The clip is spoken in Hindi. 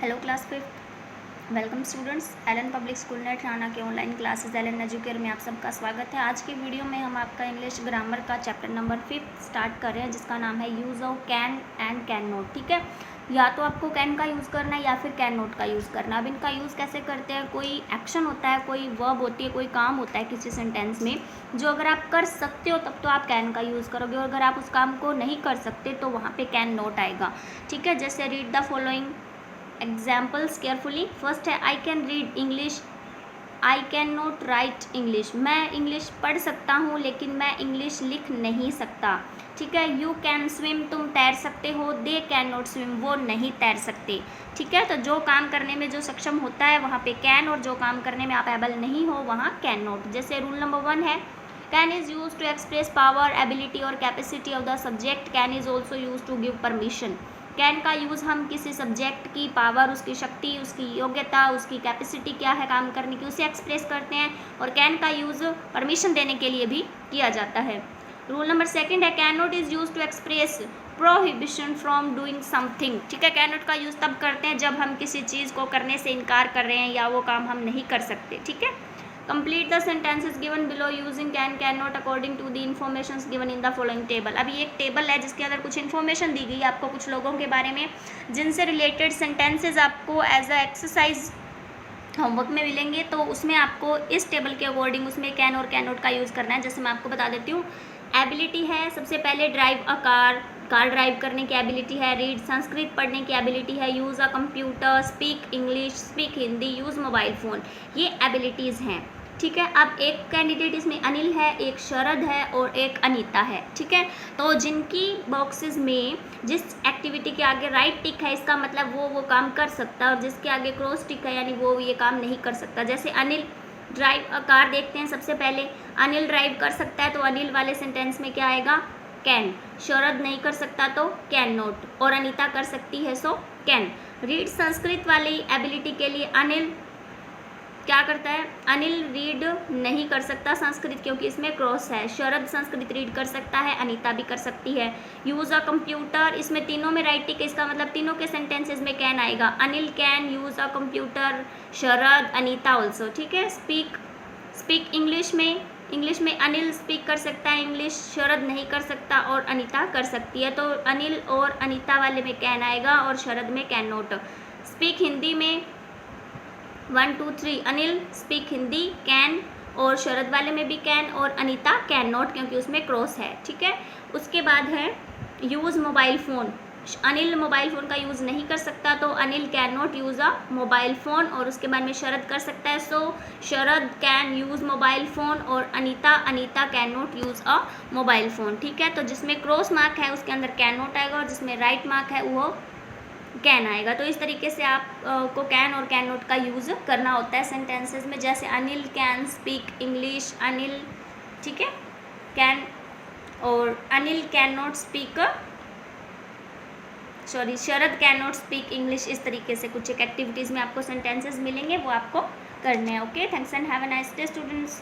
Hello class fifth. Welcome students. Allen public school नेट राना के ऑनलाइन क्लासेस एलन एजुकेयर में आप सबका स्वागत है। आज की वीडियो में हम आपका इंग्लिश ग्रामर का चैप्टर नंबर 5 स्टार्ट कर रहे हैं, जिसका नाम है use of can and can not. ठीक है, या तो आपको कैन का यूज़ करना है या फिर कैन नॉट का यूज़ करना है। अब इनका यूज़ कैसे करते हैं, कोई एक्शन होता है, कोई वर्ब होती है, कोई काम होता है किसी सेंटेंस में, जो अगर आप कर सकते हो तब तो आप कैन का यूज़ करोगे, और अगर आप उस काम को नहीं कर सकते तो वहाँ पे कैन नॉट आएगा। ठीक है, जैसे read the following examples carefully. First है I can read English, I can not write English. मैं इंग्लिश पढ़ सकता हूँ लेकिन मैं इंग्लिश लिख नहीं सकता। ठीक है, यू कैन स्विम, तुम तैर सकते हो, दे कैन नॉट स्विम, वो नहीं तैर सकते। ठीक है, तो जो काम करने में जो सक्षम होता है वहाँ पे कैन, और जो काम करने में आप एबल नहीं हो वहाँ कैन नॉट। जैसे रूल नंबर 1 है can is use to express power, ability और capacity of the subject. Can is also use to give permission. Can का यूज़ हम किसी सब्जेक्ट की पावर, उसकी शक्ति, उसकी योग्यता, उसकी कैपेसिटी क्या है काम करने की, उसे एक्सप्रेस करते हैं। और कैन का यूज़ परमिशन देने के लिए भी किया जाता है। रूल नंबर 2 है can not is use to express prohibition from doing something. ठीक है, कैन नॉट का यूज़ तब करते हैं जब हम किसी चीज़ को करने से इनकार कर रहे हैं या वो काम हम नहीं कर सकते। ठीक है, complete the sentences given below using can can not according to the information given in the following table. अभी एक टेबल है जिसके अंदर कुछ इन्फॉर्मेशन दी गई है आपको कुछ लोगों के बारे में, जिनसे रिलेटेड सेंटेंसेज आपको एज अ एक्सरसाइज होमवर्क में मिलेंगे। तो उसमें आपको इस टेबल के अकॉर्डिंग उसमें कैन और कैन नॉट का यूज़ करना है। जैसे मैं आपको बता देती हूँ, एबिलिटी है सबसे पहले drive a car, car drive करने की एबिलिटी है। रीड संस्कृत पढ़ने की एबिलिटी है। Use a computer, speak English, speak Hindi, use mobile phone, ये एबिलिटीज़ हैं। ठीक है, अब एक कैंडिडेट इसमें अनिल है, एक शरद है और एक अनीता है। ठीक है, तो जिनकी बॉक्सेस में जिस एक्टिविटी के आगे राइट टिक है इसका मतलब वो काम कर सकता है, और जिसके आगे क्रॉस टिक है यानी वो ये काम नहीं कर सकता। जैसे अनिल ड्राइव अ कार देखते हैं सबसे पहले, अनिल ड्राइव कर सकता है तो अनिल वाले सेंटेंस में क्या आएगा, कैन। शरद नहीं कर सकता तो कैन नॉट, और अनीता कर सकती है सो कैन। रीड संस्कृत वाली एबिलिटी के लिए अनिल क्या करता है, अनिल रीड नहीं कर सकता संस्कृत क्योंकि इसमें क्रॉस है। शरद संस्कृत रीड कर सकता है, अनीता भी कर सकती है। यूज़ अ कंप्यूटर, इसमें तीनों में राइट टिक है, इसका मतलब तीनों के सेंटेंसेस में कैन आएगा। Anil can use a computer, Sharad, Anita also. ठीक है, स्पीक इंग्लिश में अनिल स्पीक कर सकता है इंग्लिश, शरद नहीं कर सकता और अनीता कर सकती है। तो अनिल और अनीता वाले में कैन आएगा और शरद में कैन नॉट। स्पीक हिंदी में 1 2 3 अनिल स्पीक हिंदी कैन, और शरद वाले में भी कैन, और अनीता कैन नॉट क्योंकि उसमें क्रॉस है। ठीक है, उसके बाद है use mobile phone. Anil mobile phone का यूज़ नहीं कर सकता तो Anil can not use a mobile phone, और उसके बाद में शरद कर सकता है सो शरद कैन यूज़ मोबाइल फ़ोन, और Anita can not use a mobile phone. ठीक है, तो जिसमें क्रॉस मार्क है उसके अंदर कैन नॉट आएगा, और जिसमें राइट मार्क है वो कैन आएगा। तो इस तरीके से आप को कैन और कैन नॉट का यूज़ करना होता है सेंटेंसेस में। जैसे Anil can speak English, Anil, ठीक है, कैन, और Anil can not speak Sharad can not speak English. इस तरीके से कुछ एक एक्टिविटीज़ में आपको सेंटेंसेस मिलेंगे, वो आपको करने हैं। Okay, thanks and have a nice day students.